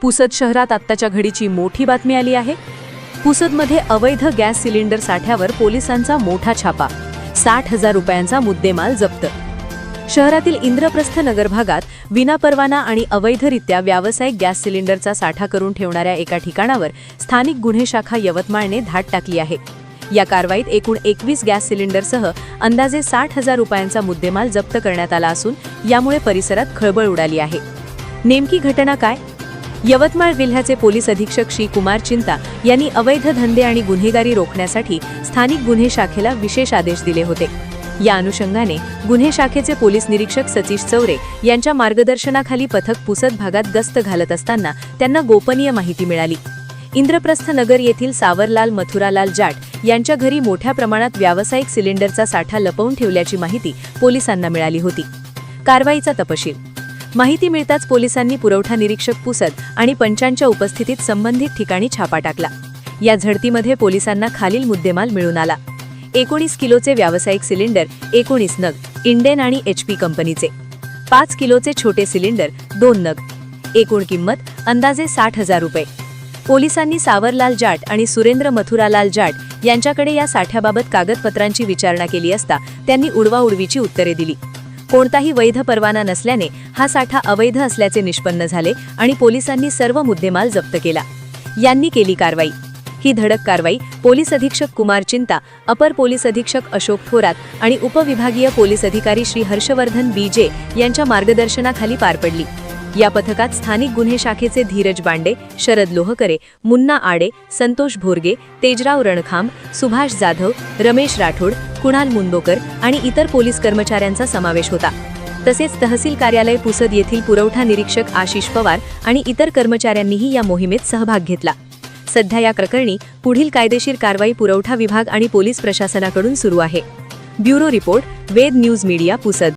पुसद शहरात आत्ताच्या घडीची मोठी बातमी आली आहे। पुसदमध्ये अवैध गॅस सिलेंडर साठ्यावर पोलिसांचा मोठा छापा, 60,000 रुपयांचा मुद्देमाल जप्त। शहरातील इंद्रप्रस्थ नगर भागात विनापरवाना आणि अवैधरित्या व्यावसायिक गॅस सिलेंडरचा साठा करून ठेवणाऱ्या एका ठिकाणावर स्थानिक गुन्हे शाखा यवतमाळने धाड टाकली आहे। या कारवाईत एकूण 21 गॅस सिलेंडरसह अंदाजे 60,000 रुपयांचा मुद्देमाल जप्त करण्यात आला असून यामुळे परिसरात खळबळ उडाली आहे। नेमकी घटना काय? यवतमाळ जिल्ह्याचे पोलीस अधीक्षक श्री कुमार चिंता यांनी अवैध धंदे आणि गुन्हेगारी रोखण्यासाठी स्थानिक गुन्हे शाखेला विशेष आदेश दिले होते। या अनुषंगाने गुन्हे शाखेचे पोलीस निरीक्षक सतीश चौरे यांच्या मार्गदर्शनाखाली पथक पुसद भागात गस्त घालत असताना त्यांना गोपनीय माहिती मिळाली। इंद्रप्रस्थ नगर येथील सावरलाल मथुरालाल जाट यांच्या घरी मोठ्या प्रमाणात व्यावसायिक सिलेंडरचा साठा लपवून ठेवल्याची माहिती पोलिसांना मिळाली होती। कारवाईचा तपशील। माहिती मिळताच पोलिसांनी पुरवठा निरीक्षक पुसद आणि पंचांच्या उपस्थितीत संबंधित ठिकाणी छापा टाकला। या झडतीमध्ये पोलिसांना खालील मुद्देमाल मिळून आला। 19 किलोचे व्यावसायिक सिलेंडर 19 नग इंडेन आणि HP कंपनीचे, 5 किलोचे छोटे सिलेंडर 2 नग, एकूण किंमत अंदाजे 60,000 रुपये। पोलिसांनी सावरलाल जाट आणि सुरेंद्र मथुरालाल जाट यांच्याकडे या साठ्याबाबत कागदपत्रांची विचारणा केली असता त्यांनी उडवाउडवीची उत्तरे दिली। कोणताही वैध परवाना नसल्याने हा साठा अवैध असल्याचे निष्पन्न झाले आणि पोलिसांनी सर्व मुद्देमाल जप्त केला। यांनी केली कारवाई। ही धडक कारवाई पोलीस अधीक्षक कुमार चिंता, अपर पोलीस अधीक्षक अशोक थोरात आणि उपविभागीय पोलीस अधिकारी श्री हर्षवर्धन BJ यांच्या मार्गदर्शनाखाली पार पडली। या पथकात स्थानिक गुन्हे शाखेचे धीरज बांडे, शरद लोहकरे, मुन्ना आडे, संतोष भोरगे, तेजराव रणखांब, सुभाष जाधव, रमेश राठोड, कुणाल मुंदोकर आणि इतर पोलीस कर्मचाऱ्यांचा समावेश होता। तसेच तहसील कार्यालय पुसद येथील पुरवठा निरीक्षक आशिष पवार आणि इतर कर्मचाऱ्यांनीही या मोहिमेत सहभाग घेतला। सध्या या प्रकरणी पुढील कायदेशीर कारवाई पुरवठा विभाग आणि पोलीस प्रशासनाकडून सुरू आहे। ब्युरो रिपोर्ट, वेद न्यूज मीडिया, पुसद।